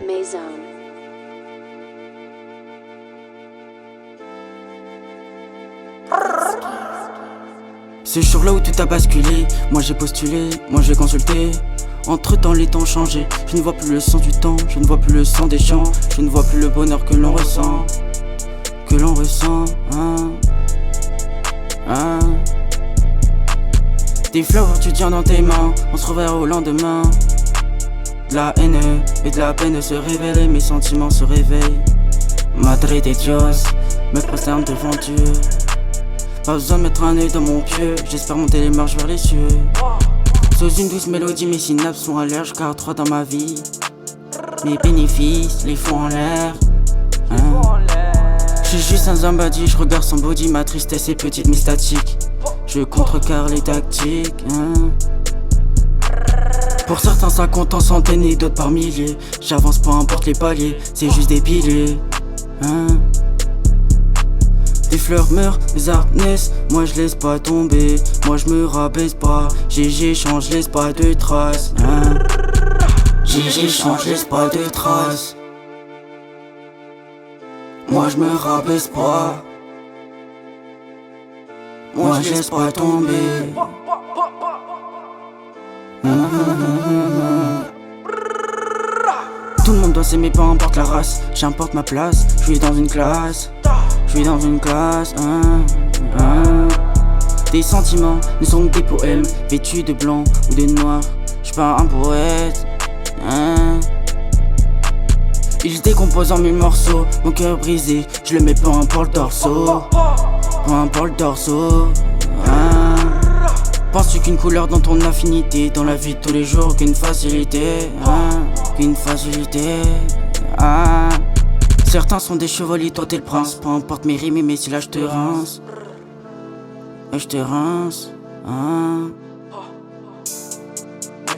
Maison. Ce jour-là où tout a basculé, moi j'ai postulé, moi j'ai consulté. Entre temps les temps ont changé, je ne vois plus le sens du temps, je ne vois plus le sang des champs, je ne vois plus le bonheur que l'on ressent, Des fleurs tu tiens dans tes mains, on se reverra au lendemain. De la haine et de la peine se révéler, mes sentiments se réveillent. Madre de Dios, me prosterne devant Dieu. Pas besoin de mettre un œil dans mon pieu, j'espère monter les marches vers les cieux. Sous une douce mélodie, mes synapses sont à l'air, je garde 3 dans ma vie. Mes bénéfices, les fous en l'air. J'suis juste un zombie, je regarde son body, ma tristesse est petite mais statique. Je contrecarre les tactiques. Pour certains ça compte en centaines et d'autres par milliers. J'avance peu importe les paliers, c'est juste des piliers. Des fleurs meurent, des arbres naissent, moi je laisse pas tomber, moi je me rabaisse pas. GG change, laisse pas de traces. GG change, laisse pas de traces. Moi je me rabaisse pas, moi je laisse pas tomber. Tout le monde doit s'aimer, peu importe la race. J'importe ma place, je suis dans une classe. Je suis dans une classe. Des sentiments ne sont que des poèmes vêtus de blanc ou de noir. Je suis pas un poète. Il se décompose en 1000 morceaux. Mon cœur brisé, je le mets peu importe le torso. Peu importe le torso. Penses-tu qu'une couleur dans ton affinité, dans la vie de tous les jours, qu'une facilité, qu'une facilité. Certains sont des chevaliers, toi t'es le prince. Peu importe mes rimes et mes syllabes, je te rince. Et je te rince.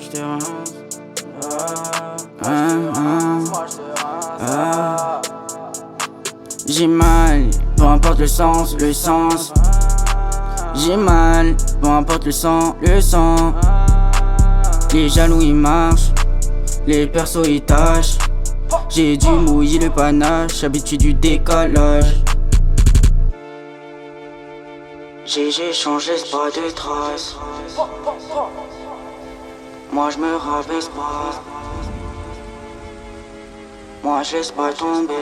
Je te rince. J'ai mal, peu importe le sens, le sens. J'ai mal, peu importe le sang, le sang. Les jaloux ils marchent, les persos ils tâchent. J'ai dû mouiller le panache, habitué du décalage. J'ai changé, laisse pas de traces. Moi je me rabaisse pas, moi je laisse pas tomber.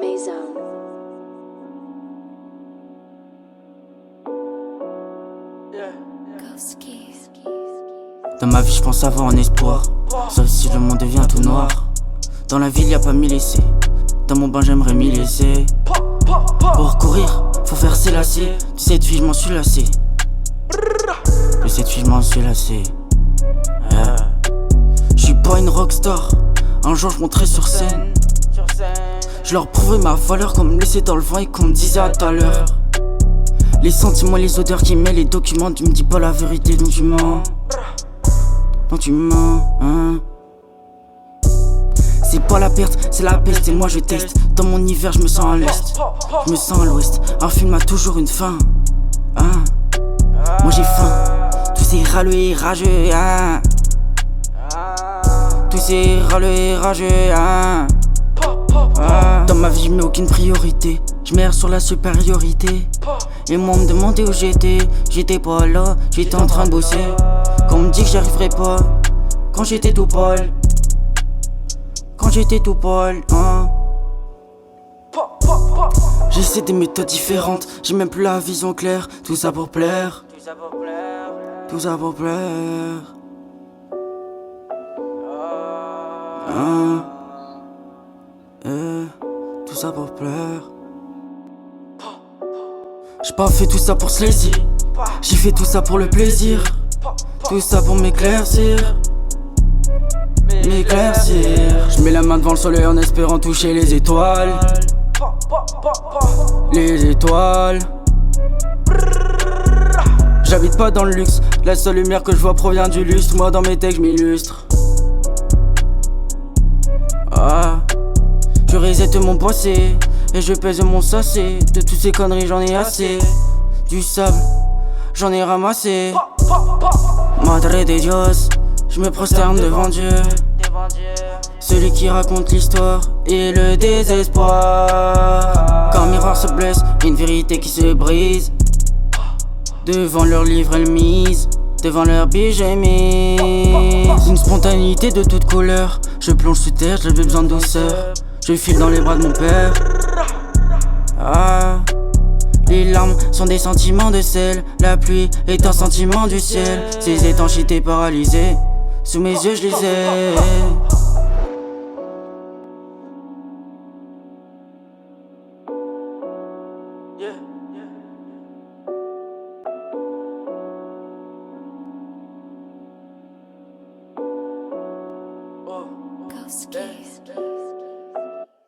Maison. Dans ma vie je pense avoir un espoir, sauf si le monde devient tout noir. Dans la ville y a pas m'y laisser, dans mon bain j'aimerais m'y laisser. Pour courir, faut faire ses lacets. De cette fille je m'en suis lassé, de cette fille je m'en suis lassé. Je suis pas une rockstar, un jour je monterai sur scène. Je leur prouverai ma valeur qu'on me laissait dans le vent et qu'on me disait à tout à l'heure. Les sentiments, les odeurs qui mêlent les documents. Tu me dis pas la vérité donc tu mens. Donc tu mens, C'est pas la perte, c'est la peste et moi je teste. Dans mon hiver je me sens à l'est, je me sens à l'ouest. Un film a toujours une fin, Moi j'ai faim, tous ces râleux et rageux, Tous ces râleux et rageux, Dans ma vie je mets aucune priorité, je m'erre sur la supériorité. Et moi on me demandait où j'étais pas là, j'étais en train de bosser. Quand on me dit que j'arriverai pas, quand j'étais tout pâle, quand j'étais tout pâle, J'essaie des méthodes différentes, j'ai même plus la vision claire. Tout ça pour plaire, tout ça pour plaire. Tout ça pour plaire. J'ai pas fait tout ça pour se laisser, j'ai fait tout ça pour le plaisir. Tout ça pour m'éclaircir. Je mets la main devant le soleil en espérant toucher les étoiles. Les étoiles. J'habite pas dans le luxe, la seule lumière que je vois provient du lustre. Moi dans mes textes je m'illustre. Ah, je reset mon passé et je pèse mon sachet. De toutes ces conneries j'en ai assez. Du sable, j'en ai ramassé. Madre de Dios, je me prosterne devant Dieu. Celui qui raconte l'histoire et le désespoir. Quand un miroir se blesse, une vérité qui se brise. Devant leur livre elle mise, devant leur bille j'ai mise. Une spontanéité de toute couleur. Je plonge sous terre, j'avais besoin de douceur. Je file dans les bras de mon père. Ah, les larmes sont des sentiments de sel. La pluie est un sentiment du ciel. Ces étanchéités paralysées, sous mes yeux je les ai. Ghost Keys.